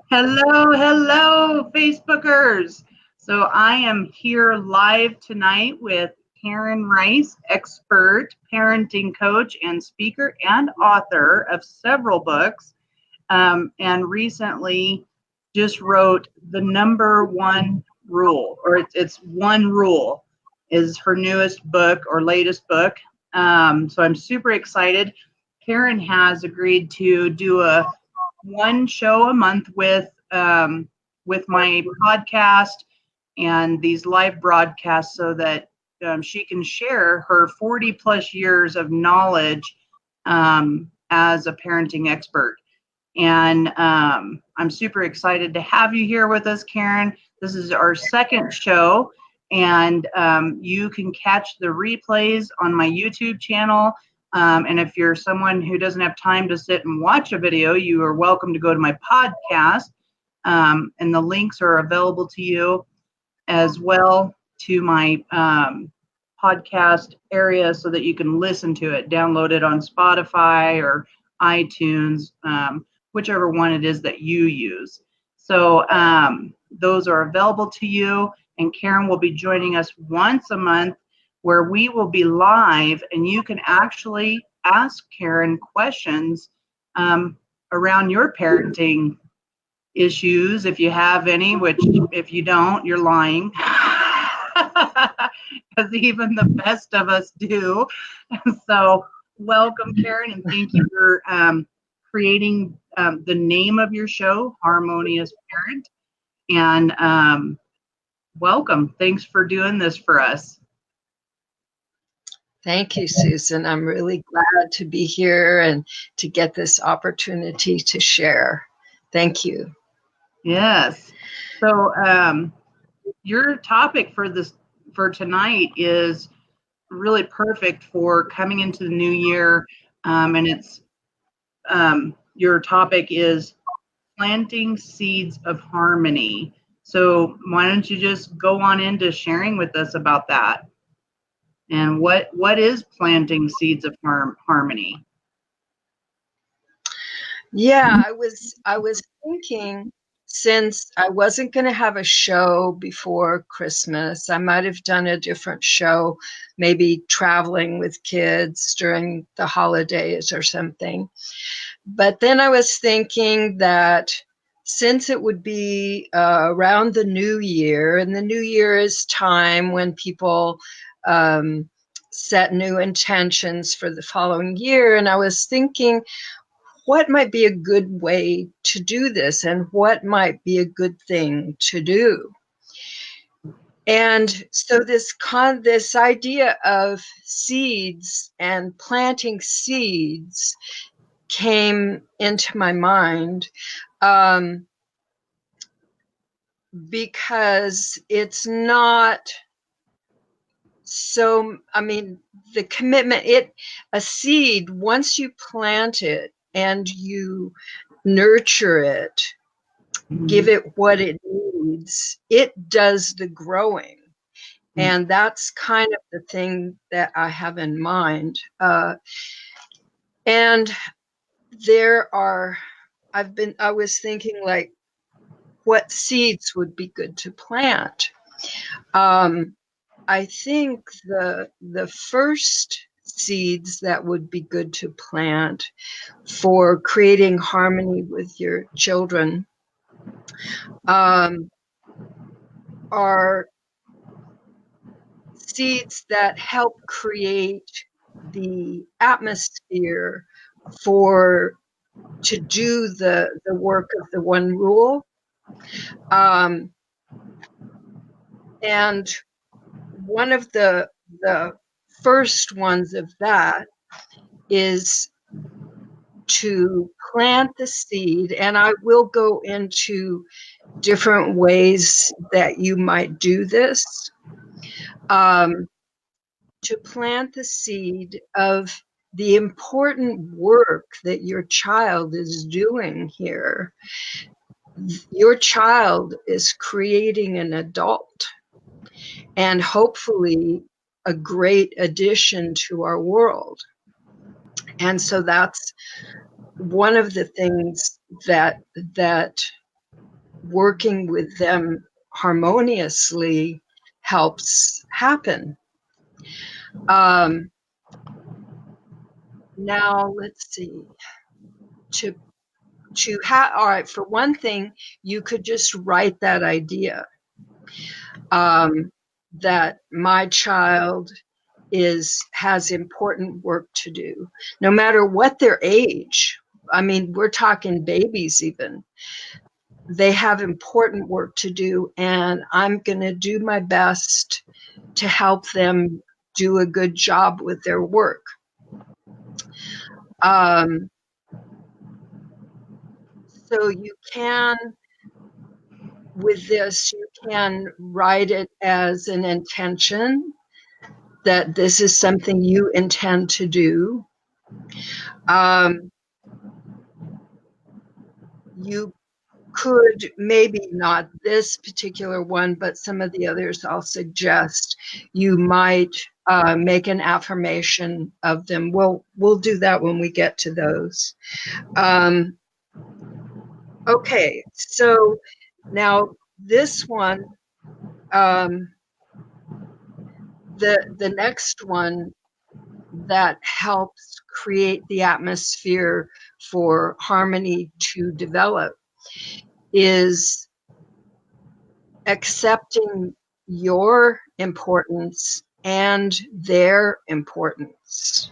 Hello, Facebookers. So I am here live tonight with Karen Ryce, expert, parenting coach, and speaker and author of several books, and recently just wrote The Number One Rule, or it's One Rule, is her newest book or latest book. So I'm super excited. Karen has agreed to do a one show a month with my podcast and these live broadcasts, so that she can share her 40 plus years of knowledge as a parenting expert. And I'm super excited to have you here with us, Karen. This is our second show, and you can catch the replays on my YouTube channel. And if you're someone who doesn't have time to sit and watch a video, you are welcome to go to my podcast. And the links are available to you as well to my podcast area, so that you can listen to it, download it on Spotify or iTunes, whichever one it is that you use. So those are available to you. And Karen will be joining us once a month, where we will be live, and you can actually ask Karen questions around your parenting issues, if you have any, which if you don't, you're lying, because even the best of us do. So welcome, Karen, and thank you for creating the name of your show, Harmonious Parent. And welcome. Thanks for doing this for us. Thank you, Susan. I'm really glad to be here and to get this opportunity to share. Thank you. Yes. So your topic for tonight is really perfect for coming into the new year, and it's your topic is planting seeds of harmony. So why don't you just go on into sharing with us about that? And what is planting seeds of harmony? Yeah, I was thinking, since I wasn't going to have a show before Christmas, I might have done a different show, maybe traveling with kids during the holidays or something. But then I was thinking that since it would be around the new year, and the new year is time when people set new intentions for the following year, and I was thinking, what might be a good way to do this, and what might be a good thing to do? And so this idea of seeds and planting seeds came into my mind, because it's not so, I mean, the commitment, a seed, once you plant it and you nurture it, give it what it needs, it does the growing. And that's kind of the thing that I have in mind. And I was thinking, like, what seeds would be good to plant? I think the first seeds that would be good to plant for creating harmony with your children are seeds that help create the atmosphere to do the work of the one rule. And one of the first ones of that is to plant the seed, and I will go into different ways that you might do this, to plant the seed of the important work that your child is doing here. Your child is creating an adult, and hopefully a great addition to our world. And so that's one of the things that working with them harmoniously helps happen. Now let's see. All right, for one thing, you could just write that idea that my child has important work to do, no matter what their age. I mean, we're talking babies even. They have important work to do, and I'm going to do my best to help them do a good job with their work. So you can, with this, you can write it as an intention that this is something you intend to do. You could, maybe not this particular one, but some of the others I'll suggest, you might make an affirmation of them. We'll do that when we get to those. Okay, so now this one, the next one that helps create the atmosphere for harmony to develop is accepting your importance and their importance.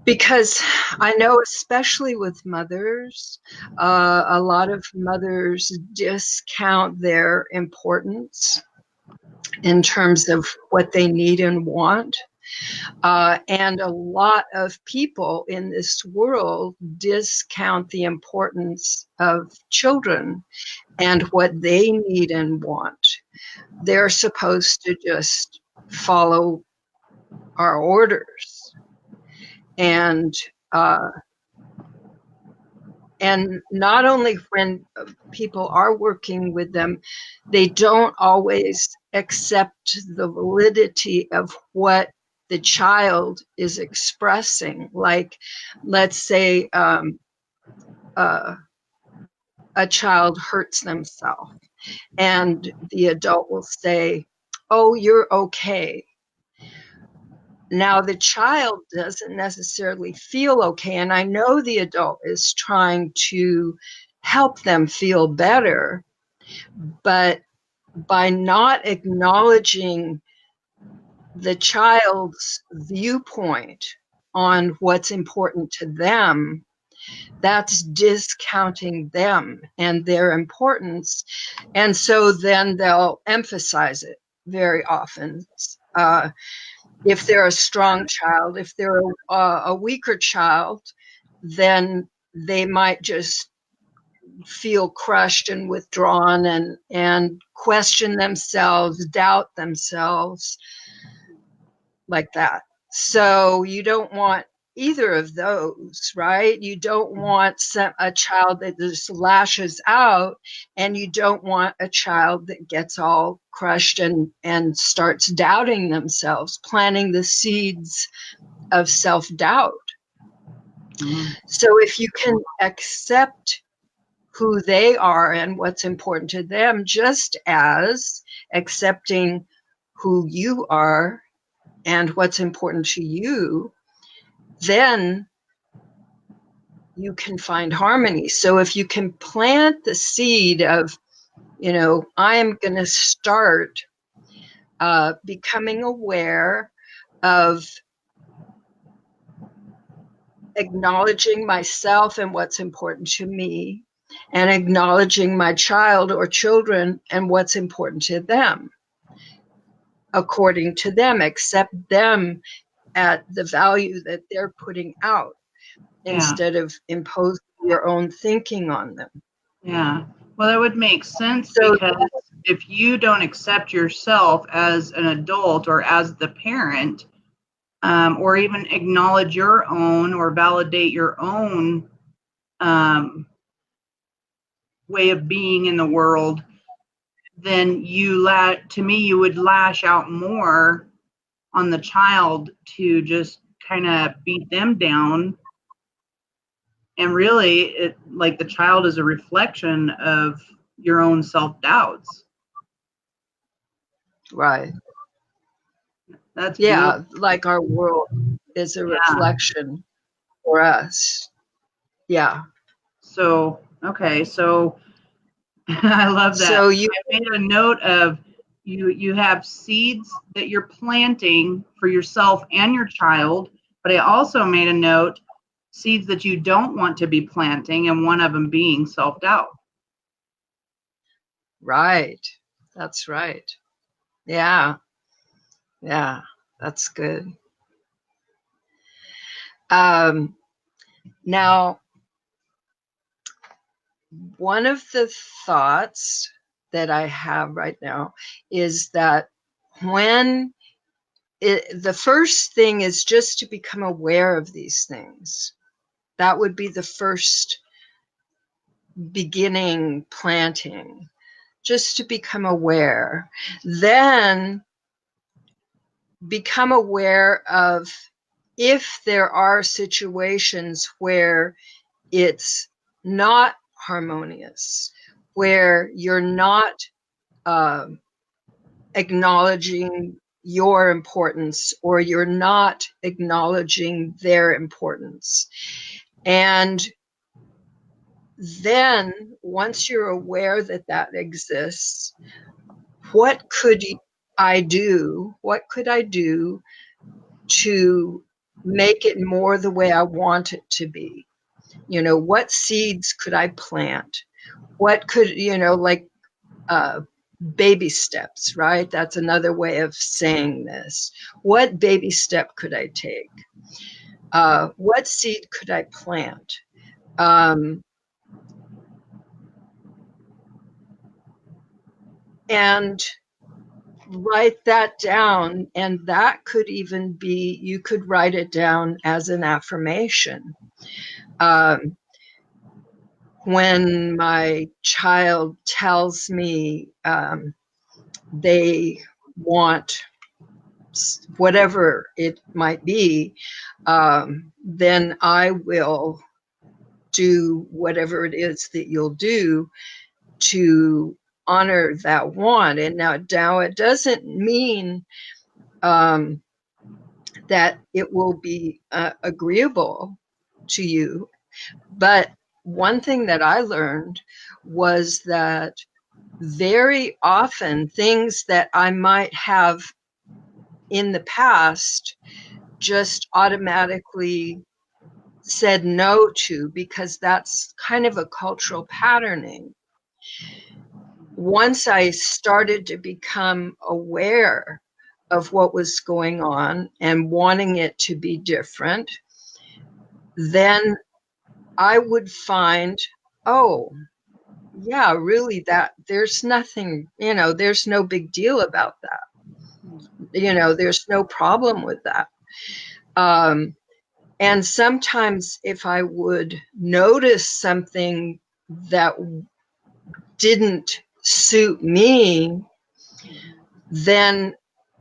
Because I know, especially with mothers, a lot of mothers discount their importance in terms of what they need and want. And a lot of people in this world discount the importance of children and what they need and want. They're supposed to just follow our orders. And not only when people are working with them, they don't always accept the validity of what the child is expressing. Like, let's say a child hurts themselves, and the adult will say, "Oh, you're okay." Now, the child doesn't necessarily feel okay, and I know the adult is trying to help them feel better, but by not acknowledging the child's viewpoint on what's important to them, that's discounting them and their importance. And so then they'll emphasize it very often. If they're a strong child, if they're a weaker child, then they might just feel crushed and withdrawn and question themselves, doubt themselves, like that. So you don't want either of those, right? You don't want a child that just lashes out, and you don't want a child that gets all crushed and starts doubting themselves, planting the seeds of self-doubt. So if you can accept who they are and what's important to them, just as accepting who you are and what's important to you, then you can find harmony. So if you can plant the seed of, I am going to start becoming aware of acknowledging myself and what's important to me, and acknowledging my child or children and what's important to them, according to them, accept them at the value that they're putting out, instead of imposing your own thinking on them. Yeah. Well, that would make sense, because if you don't accept yourself as an adult or as the parent, or even acknowledge your own or validate your own way of being in the world, then you would lash out more on the child to just kind of beat them down And really, it like the child is a reflection of your own self-doubts. Right. That's Yeah, beautiful. like our world is a Yeah. reflection for us. Yeah. So, okay. So I love that. So you, I made a note of you have seeds that you're planting for yourself and your child, but I also made a note seeds that you don't want to be planting, and one of them being self-doubt. right. That's right. Yeah. Yeah. That's good. Now, one of the thoughts that I have right now is that when the first thing is just to become aware of these things. That would be the first beginning planting, just to become aware. Then become aware of if there are situations where it's not harmonious, where you're not acknowledging your importance or you're not acknowledging their importance. And then once you're aware that that exists, what could I do? What could I do to make it more the way I want it to be? You know, what seeds could I plant? What could, you know, like baby steps, right? That's another way of saying this. What baby step could I take? What seed could I plant? And write that down. And that could even be, you could write it down as an affirmation. When my child tells me they want whatever it might be, then I will do whatever it is that you'll do to honor that want. And now it doesn't mean that it will be agreeable to you. But one thing that I learned was that very often things that I might have in the past just automatically said no to, because that's kind of a cultural patterning. Once I started to become aware of what was going on and wanting it to be different, then I would find, oh, yeah, really, that there's nothing, you know, there's no big deal about that. You know, there's no problem with that. And sometimes if I would notice something that didn't suit me, then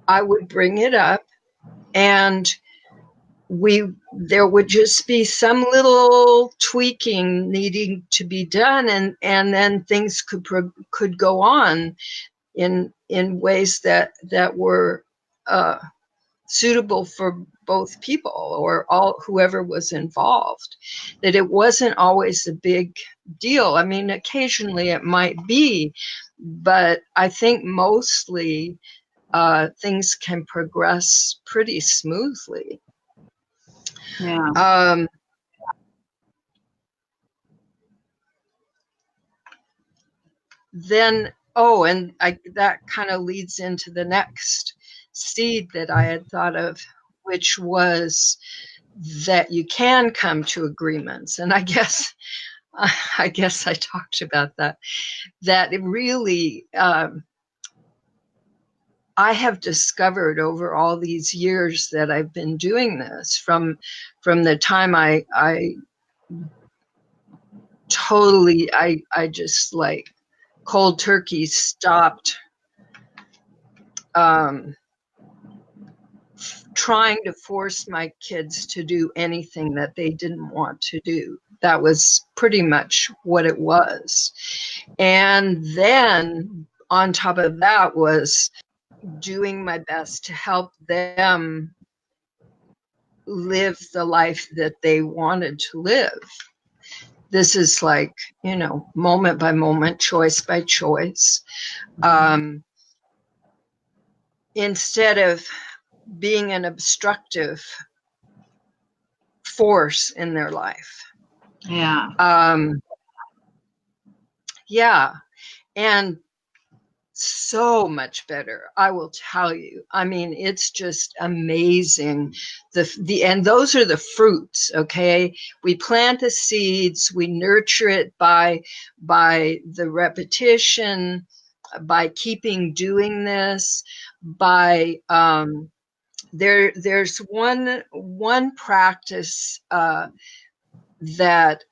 I would bring it up, and there would just be some little tweaking needing to be done, and then things could go on in ways that were suitable for both people or whoever was involved. That it wasn't always a big deal. I mean, occasionally it might be, but I think mostly things can progress pretty smoothly. Yeah. Then, and that kind of leads into the next seed that I had thought of, which was that you can come to agreements. And I guess I talked about that. That it really, I have discovered over all these years that I've been doing this, from the time I totally, I just like cold turkey stopped trying to force my kids to do anything that they didn't want to do. That was pretty much what it was. And then on top of that was doing my best to help them live the life that they wanted to live. This is like, you know, moment by moment, choice by choice. Instead of being an obstructive force in their life. Yeah. Yeah. And so much better, I will tell you. I mean, it's just amazing. And those are the fruits, okay? We plant the seeds, we nurture it by the repetition, by keeping doing this, by there's one practice that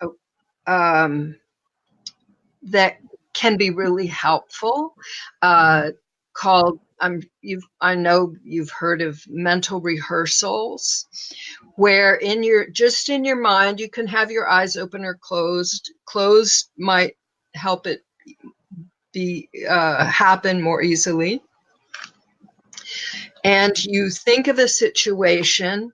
that can be really helpful, called I know you've heard of mental rehearsals, where in your mind, you can have your eyes open or closed. Closed might help it be happen more easily. And you think of a situation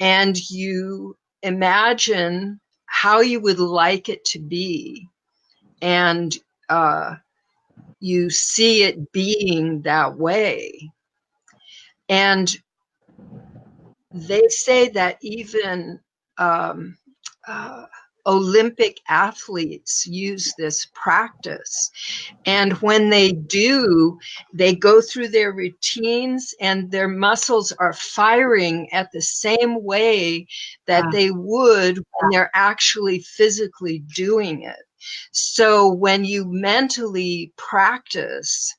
and you imagine how you would like it to be. And you see it being that way. And they say that even Olympic athletes use this practice. And when they do, they go through their routines and their muscles are firing at the same way that they would when they're actually physically doing it. So when you mentally practice,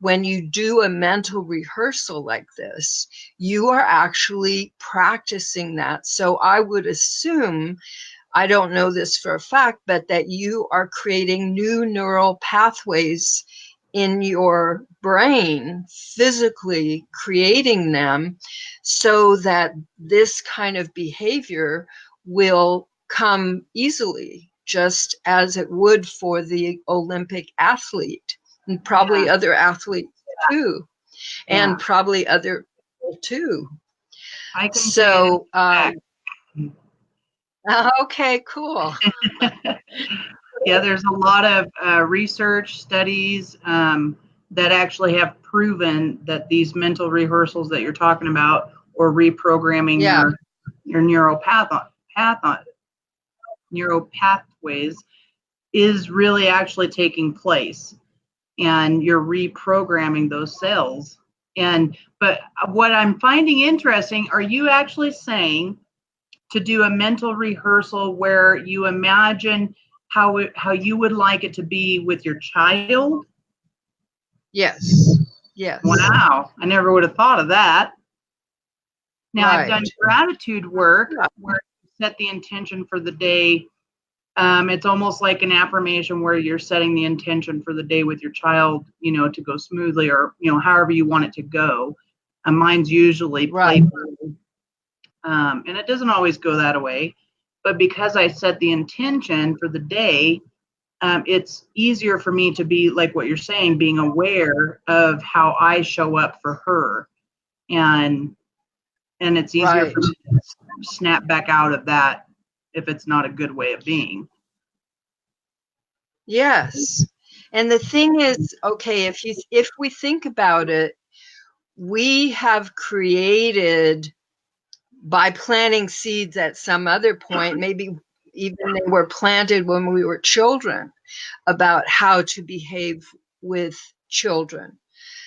when you do a mental rehearsal like this, you are actually practicing that. So I would assume, I don't know this for a fact, but that you are creating new neural pathways in your brain, physically creating them, so that this kind of behavior will come easily, just as it would for the Olympic athlete, and probably other athletes too, and probably other people too. I can so okay, cool. Yeah, there's a lot of research studies that actually have proven that these mental rehearsals that you're talking about, or reprogramming your neural pathways, is really actually taking place, and you're reprogramming those cells. But what I'm finding interesting, are you actually saying to do a mental rehearsal where you imagine how you would like it to be with your child? Yes. Wow, I never would have thought of that. Now, I've done gratitude work where you set the intention for the day. It's almost like an affirmation where you're setting the intention for the day with your child, you know, to go smoothly, or, you know, however you want it to go. Mine's usually playful. And it doesn't always go that way, but because I set the intention for the day, it's easier for me to be, like what you're saying, being aware of how I show up for her, and it's easier for me to snap back out of that if it's not a good way of being. Yes. And the thing is, okay, if we think about it, we have created, by planting seeds at some other point, maybe even they were planted when we were children, about how to behave with children.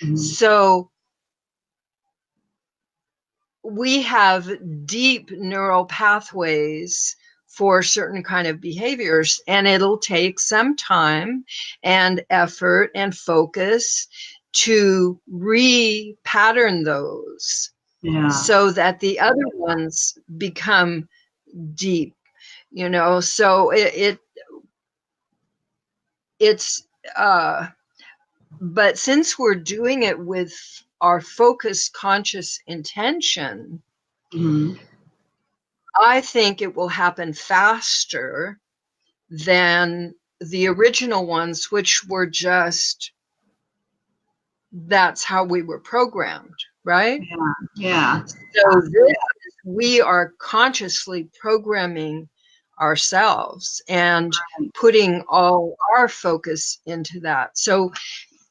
Mm-hmm. So we have deep neural pathways for certain kind of behaviors, and it'll take some time and effort and focus to re-pattern those, so that the other ones become deep, you know. So it's but since we're doing it with our focused conscious intention, I think it will happen faster than the original ones, which were just, that's how we were programmed, right? Yeah. So this, we are consciously programming ourselves and putting all our focus into that. So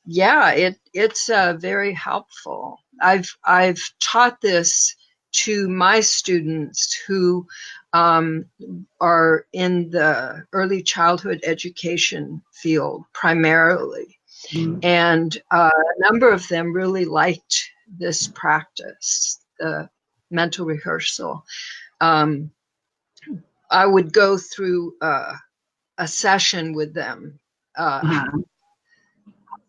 yeah, it's very helpful. I've taught this to my students who are in the early childhood education field primarily. Mm-hmm. And a number of them really liked this practice, the mental rehearsal. I would go through a session with them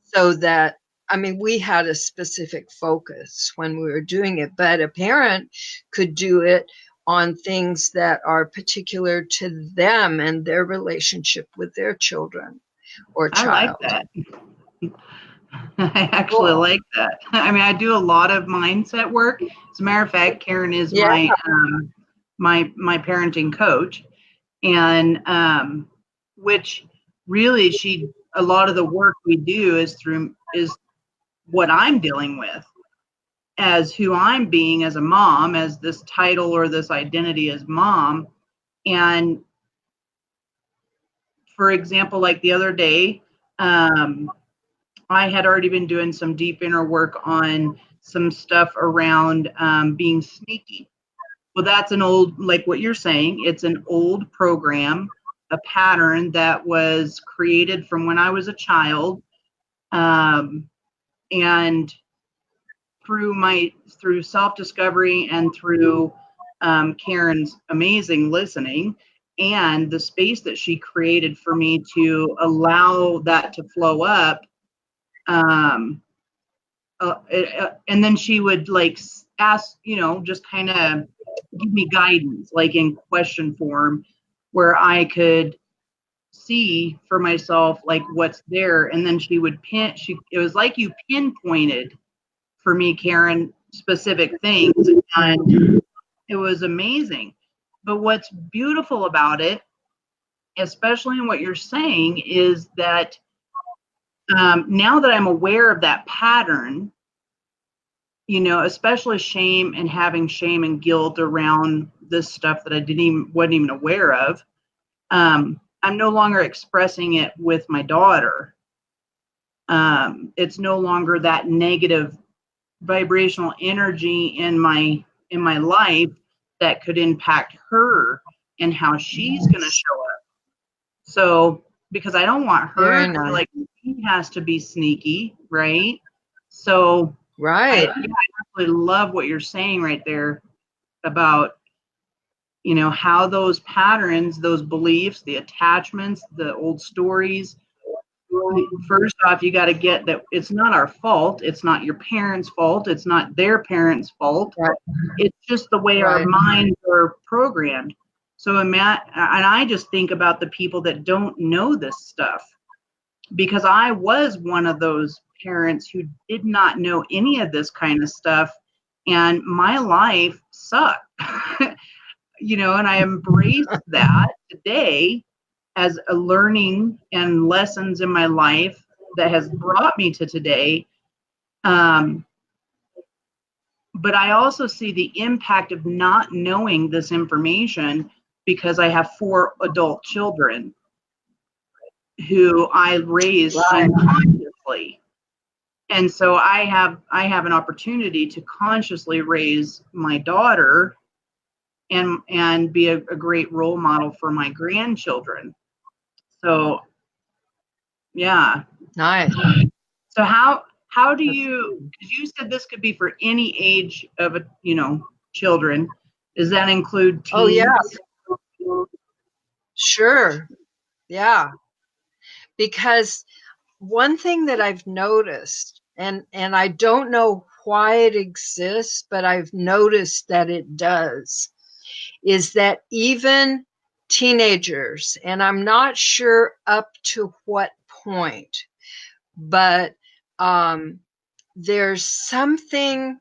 so that, I mean, we had a specific focus when we were doing it, but a parent could do it on things that are particular to them and their relationship with their children or I like child. that. I actually like that. I mean, I do a lot of mindset work. As a matter of fact, Karen is my my parenting coach, and which really a lot of the work we do is what I'm dealing with as who I'm being as a mom, as this title or this identity as mom. And for example, like the other day, I had already been doing some deep inner work on some stuff around being sneaky. Well, that's an old, like what you're saying, it's an old program, a pattern that was created from when I was a child. And through self-discovery and through Karen's amazing listening and the space that she created for me to allow that to flow up, and then she would like ask, just kind of give me guidance, like in question form, where I could see for myself like what's there, and then she would it was like you pinpointed for me, Karen, specific things, and it was amazing. But what's beautiful about it, especially in what you're saying, is that now that I'm aware of that pattern, especially shame and having shame and guilt around this stuff that I wasn't even aware of, I'm no longer expressing it with my daughter. It's no longer that negative vibrational energy in my life that could impact her and how she's going to show up. So, because I don't want her to feel like she has to be sneaky, right? So, I really love what you're saying right there about, how those patterns, those beliefs, the attachments, the old stories. First off, you got to get that it's not our fault. It's not your parents' fault. It's not their parents' fault. It's just the way our minds are programmed. So, and I just think about the people that don't know this stuff, because I was one of those parents who did not know any of this kind of stuff, and my life sucked. And I embrace that today as a learning and lessons in my life that has brought me to today. But I also see the impact of not knowing this information, because I have 4 adult children who I raised unconsciously. And so I have an opportunity to consciously raise my daughter and be a great role model for my grandchildren. So, yeah. Nice. So how do you, because you said this could be for any age of children. Does that include teens? Oh, yeah. Sure. Yeah. Because one thing that I've noticed, and I don't know why it exists, but I've noticed that it does, is that even teenagers, and I'm not sure up to what point, but there's something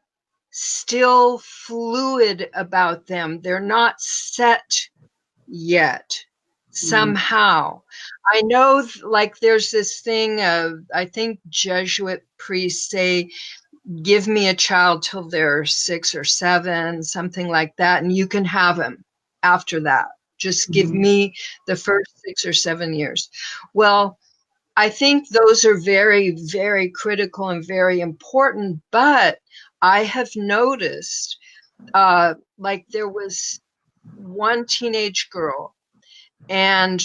still fluid about them. They're not set yet. somehow. I know, like, there's this thing of, I think Jesuit priests say, give me a child till they're 6 or 7, something like that, and you can have them after that. Just give me the first 6 or 7 years. Well, I think those are very, very critical and very important, but I have noticed, like, there was one teenage girl, and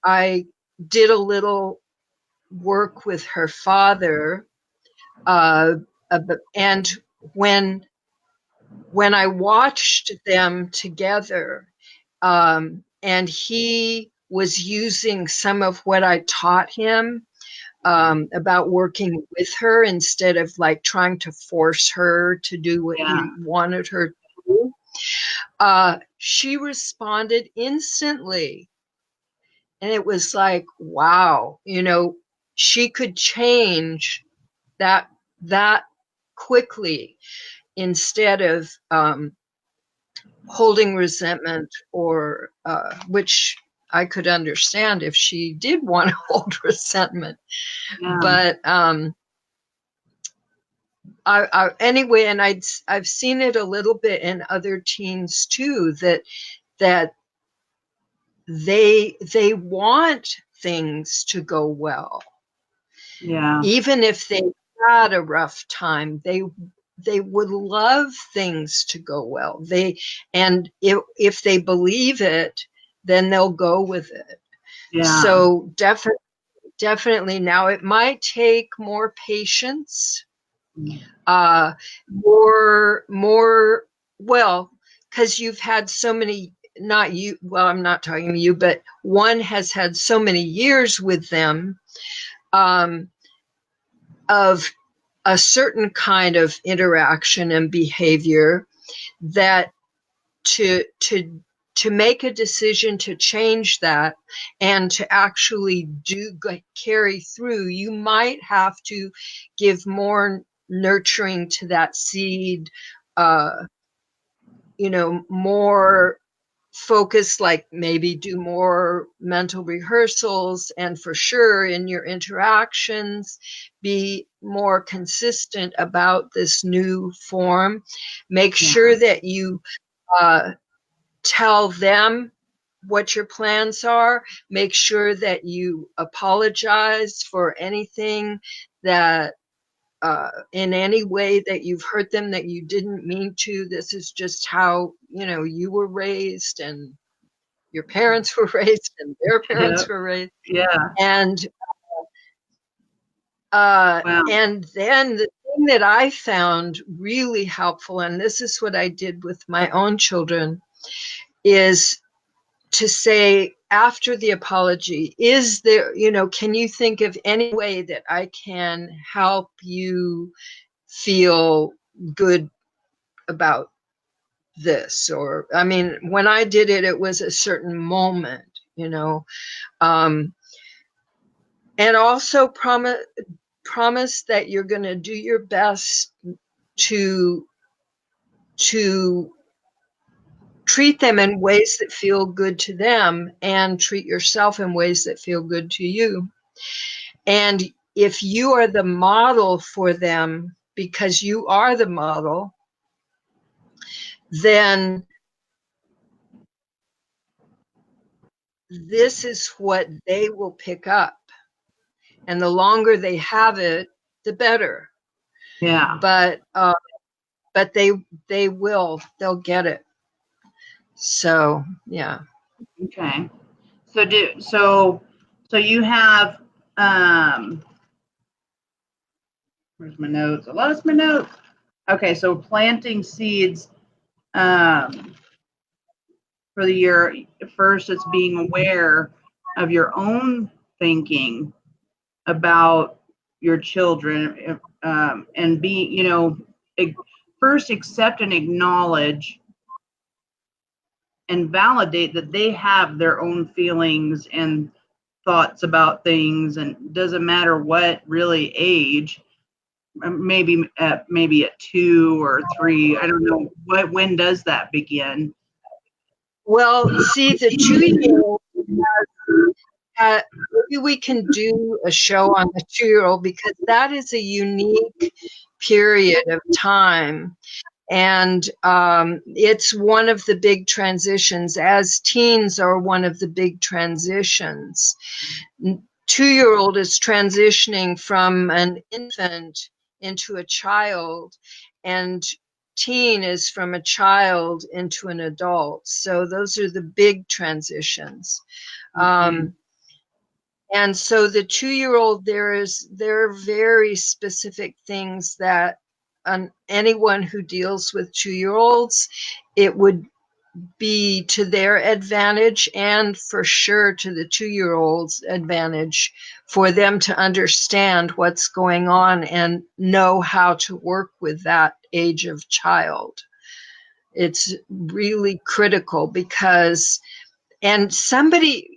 I did a little work with her father, and when I watched them together, and he was using some of what I taught him about working with her instead of like trying to force her to do what he wanted her to do, she responded instantly. And it was like, wow, she could change that quickly instead of holding resentment, or which I could understand if she did want to hold resentment. But anyway, and I've seen it a little bit in other teens too, that they want things to go well. Yeah. Even if they had a rough time, they would love things to go well. And if they believe it, then they'll go with it. Yeah. So definitely now it might take more patience, more, well, because you've had so many, not you, well, I'm not talking to you, but one has had so many years with them, of a certain kind of interaction and behavior, that to make a decision to change that and to actually carry through, you might have to give more nurturing to that seed, more focus, like maybe do more mental rehearsals, and for sure in your interactions be more consistent about this new form. Make sure that you tell them what your plans are. Make sure that you apologize for anything that in any way that you've hurt them that you didn't mean to. This is just how you were raised, and your parents were raised, and their parents were raised. And and then the thing that I found really helpful, and this is what I did with my own children, is to say after the apology, is there, can you think of any way that I can help you feel good about this? Or, I mean, when I did it, it was a certain moment, and also promise that you're going to do your best to treat them in ways that feel good to them, and treat yourself in ways that feel good to you. And if you are the model for them, because you are the model, then this is what they will pick up. And the longer they have it, the better. Yeah. But they'll get it. So, yeah. Okay. So you have, where's my notes? I lost my notes. Okay. So planting seeds, for the year. First, it's being aware of your own thinking about your children, and first accept and acknowledge and validate that they have their own feelings and thoughts about things, and doesn't matter what really age. Maybe at 2 or 3, I don't know when does that begin. Well, see, the 2-year-old maybe we can do a show on the 2-year-old, because that is a unique period of time. And it's one of the big transitions, as teens are one of the big transitions. 2-year-old is transitioning from an infant into a child, and teen is from a child into an adult. So those are the big transitions. And so the 2-year-old, there are very specific things that anyone who deals with 2-year-olds, it would be to their advantage, and for sure to the 2-year-old's advantage, for them to understand what's going on and know how to work with that age of child. It's really critical, because, and somebody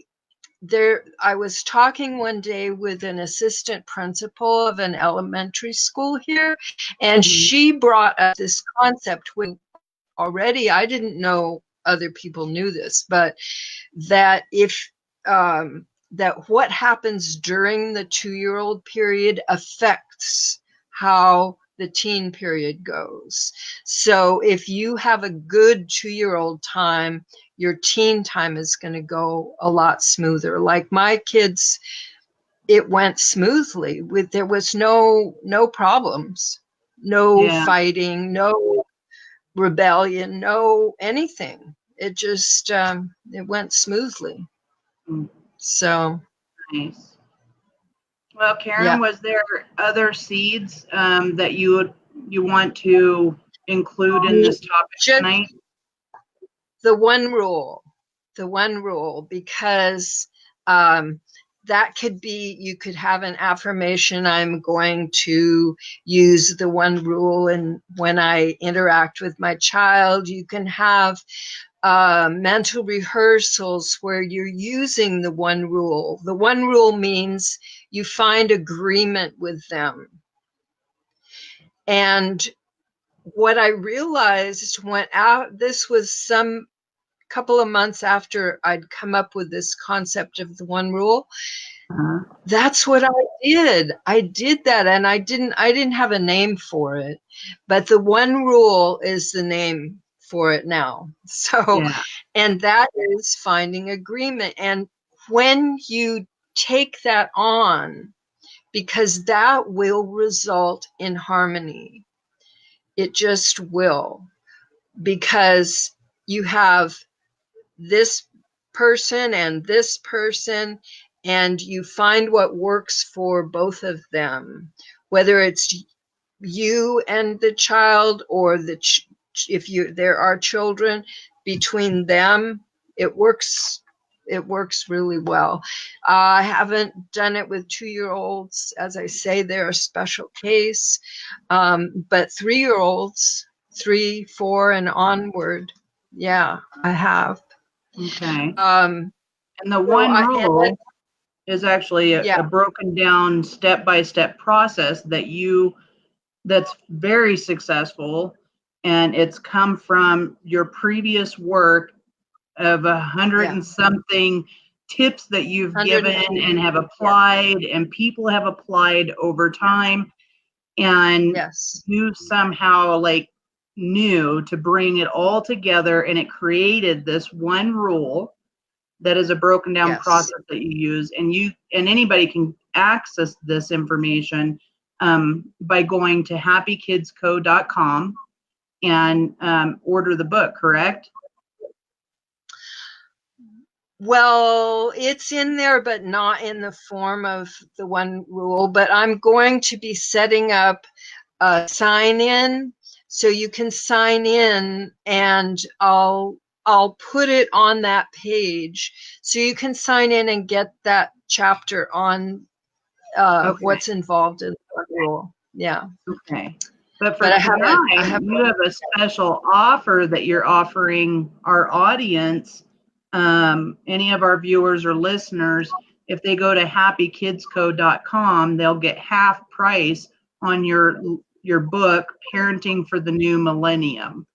there, I was talking one day with an assistant principal of an elementary school here, and she brought up this concept when already I didn't know other people knew this, but that if that what happens during the 2-year-old period affects how the teen period goes. So if you have a good 2-year-old time, your teen time is going to go a lot smoother. Like my kids, it went smoothly. There was no problems, no fighting, no rebellion, no anything. It just it went smoothly. So nice. Well, Karen, was there other seeds that you want to include in this topic tonight? The one rule, because that could be, you could have an affirmation, I'm going to use the one rule, and when I interact with my child, you can have mental rehearsals where you're using the one rule. The one rule means you find agreement with them. And what I realized went out, this was some couple of months after I'd come up with this concept of the one rule. That's what I did. I did that, and I didn't have a name for it, but the one rule is the name for it now. So, and that is finding agreement. And when you take that on, because that will result in harmony, it just will, because you have this person and this person, and you find what works for both of them, whether it's you and the child, or if there are children between them, it works really well. I haven't done it with 2-year-olds. As I say, they're a special case, but 3-year-olds, 3, 4 and onward, I have. Okay. And the one rule is actually a broken down step-by-step process that's very successful, and it's come from your previous work of 100 and something tips that you've given and have applied, and people have applied over time, and you somehow knew to bring it all together, and it created this one rule that is a broken down process that you use, and anybody can access this information by going to happykidsco.com and order the book, correct? Well, it's in there, but not in the form of the one rule. But I'm going to be setting up a sign in, so you can sign in, and I'll put it on that page, so you can sign in and get that chapter on what's involved in the rule. Yeah. Okay. But for tonight, you have a special offer that you're offering our audience. Any of our viewers or listeners, if they go to happykidsco.com, they'll get half price on your book, Parenting for the New Millennium.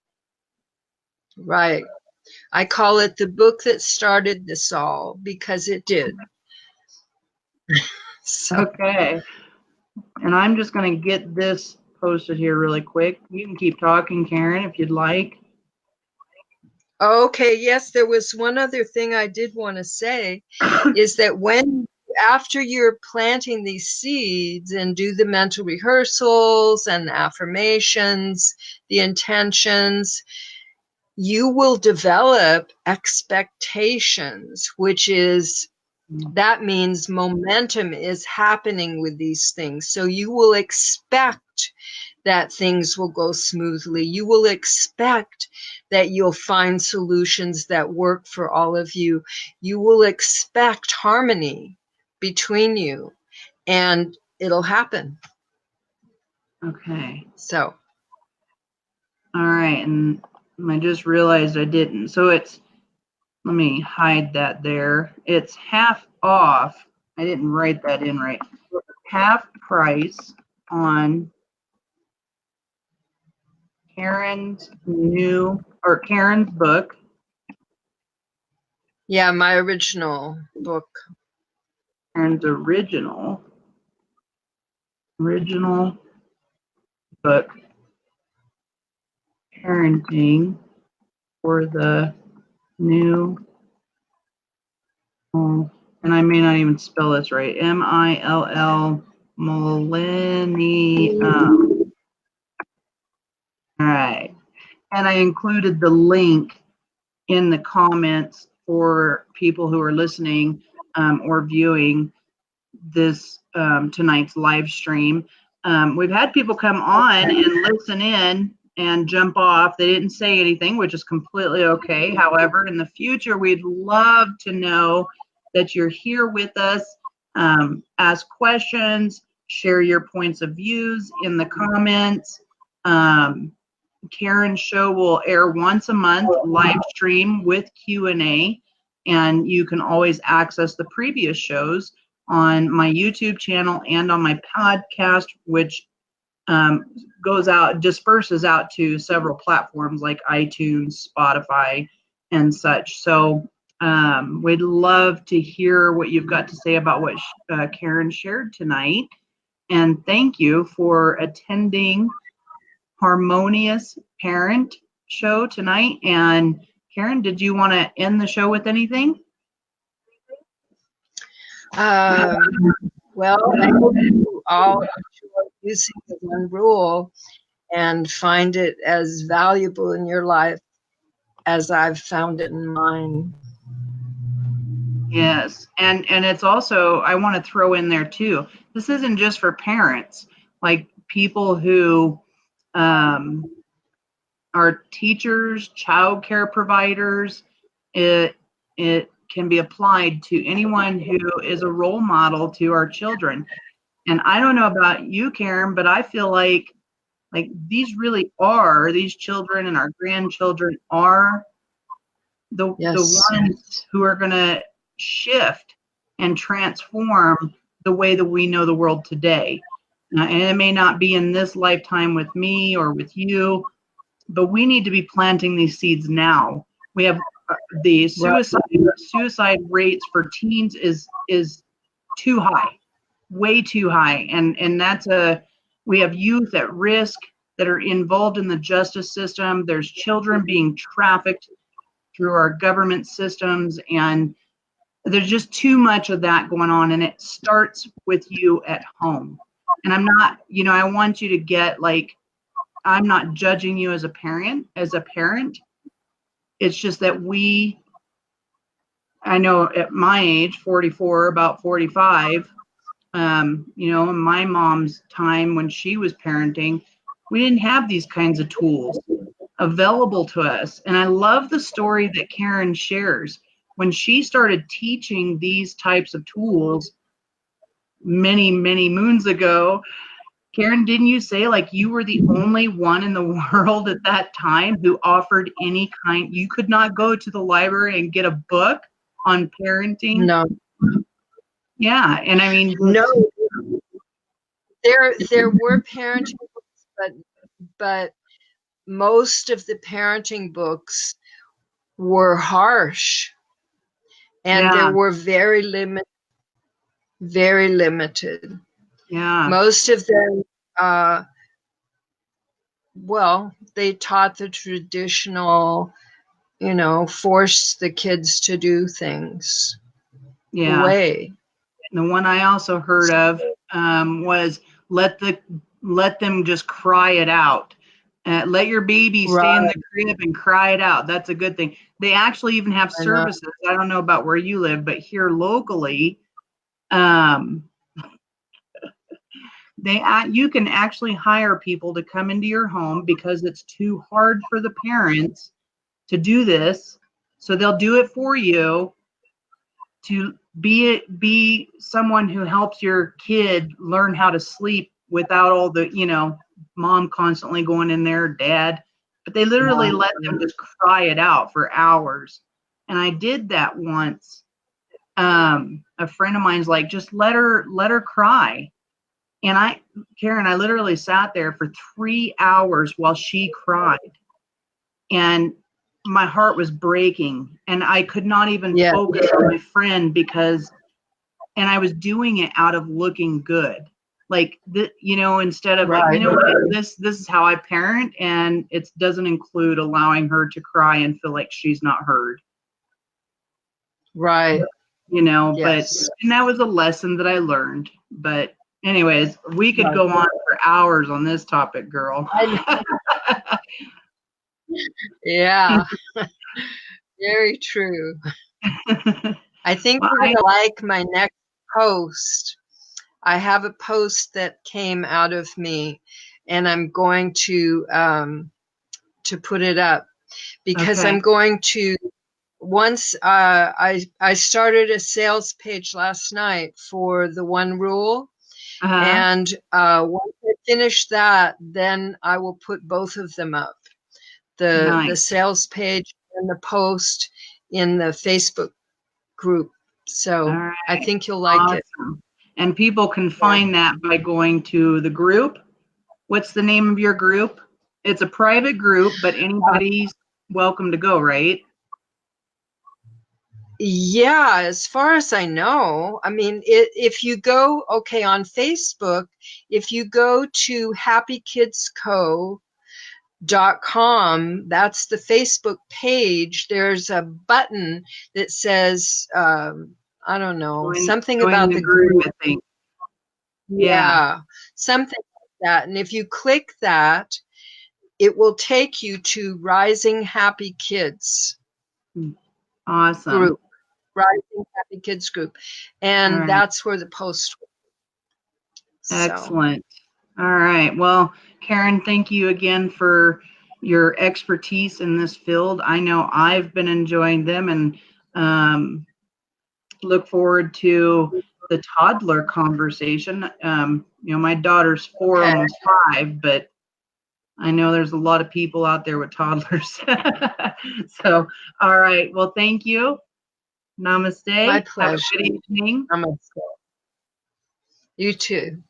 Right. I call it the book that started this all, because it did. So. Okay. And I'm just going to get this posted here really quick. You can keep talking, Karen, if you'd like. Okay, yes, there was one other thing I did want to say, is that after you're planting these seeds and do the mental rehearsals and the affirmations, the intentions, you will develop expectations, that means momentum is happening with these things. So you will expect that things will go smoothly. You will expect that you'll find solutions that work for all of you. You will expect harmony between you, and it'll happen. Okay. So. All right. And I just realized I didn't. So let me hide that there. It's half off. I didn't write that in right. Half price on Karen's book. Yeah, my original book. Karen's original book, Parenting for the New Home. And I may not even spell this right. MILL Millennium. All right. And I included the link in the comments for people who are listening or viewing this tonight's live stream. We've had people come on and listen in and jump off. They didn't say anything, which is completely okay. However, in the future, we'd love to know that you're here with us. Ask questions, share your points of views in the comments. Karen's show will air once a month, live stream with Q&A, and you can always access the previous shows on my YouTube channel and on my podcast, which disperses out to several platforms like iTunes, Spotify, and such. So we'd love to hear what you've got to say about what Karen shared tonight. And thank you for attending Harmonious Parent show tonight. And Karen, did you want to end the show with anything? Well, I hope you all enjoy using the one rule and find it as valuable in your life as I've found it in mine. Yes, and it's also, I want to throw in there too, this isn't just for parents, like people who are teachers, child care providers. It can be applied to anyone who is a role model to our children. And I don't know about you, Karen, but I feel like these children and our grandchildren are the ones who are going to shift and transform the way that we know the world today. And it may not be in this lifetime with me or with you, but we need to be planting these seeds now. We have the suicide rates for teens is too high, way too high, and we have youth at risk that are involved in the justice system. There's children being trafficked through our government systems, and there's just too much of that going on, and it starts with you at home. And I'm not, I want you to get I'm not judging you as a parent. It's just that I know at my age, 44, about 45, in my mom's time when she was parenting, we didn't have these kinds of tools available to us. And I love the story that Karen shares. When she started teaching these types of tools many, many moons ago, Karen, didn't you say you were the only one in the world at that time who offered any kind? You could not go to the library and get a book on parenting? No. Yeah, and I mean, no. There were parenting books, but most of the parenting books were harsh, and Yeah. there were very limited. Very limited. Yeah. Most of them, well, they taught the traditional, force the kids to do things Yeah. way. The one I also heard of was let them just cry it out. Let your baby stay in Right. the crib and cry it out. That's a good thing. They actually even have I know. services. I don't know about where you live, but here locally, um, you can actually hire people to come into your home because it's too hard for the parents to do this. So they'll do it for you to be someone who helps your kid learn how to sleep without all the, mom constantly going in there, dad. But they literally let them just cry it out for hours. And I did that once. A friend of mine's like, just let her cry. And Karen, I literally sat there for 3 hours while she cried. And my heart was breaking, and I could not even focus on my friend and I was doing it out of looking good. Like, instead of like, this is how I parent, and it doesn't include allowing her to cry and feel like she's not heard. Right. But and that was a lesson that I learned. But anyways, we could go on for hours on this topic, girl. Yeah. Very true. I think you're going to like my next post. I have a post that came out of me, and I'm going to put it up because I'm going to, once I started a sales page last night for the One Rule. And once I finish that, then I will put both of them up. The sales page and the post in the Facebook group. So I think you'll like it. And people can find that by going to the group. What's the name of your group? It's a private group, but anybody's welcome to go, right? Yeah, as far as I know. I mean, if you go, on Facebook, if you go to happykidsco.com, that's the Facebook page. There's a button that says, I don't know, something about the group. I think. Yeah, something like that. And if you click that, it will take you to Rising Happy Kids. Awesome. Group. Rising Happy Kids group. And that's where the post was. Excellent. All right. Well, Karen, thank you again for your expertise in this field. I know I've been enjoying them, and look forward to the toddler conversation. My daughter's 4, almost 5, but I know there's a lot of people out there with toddlers. So, all right. Well, thank you. Namaste. My pleasure. Have a good evening. Namaste. You too.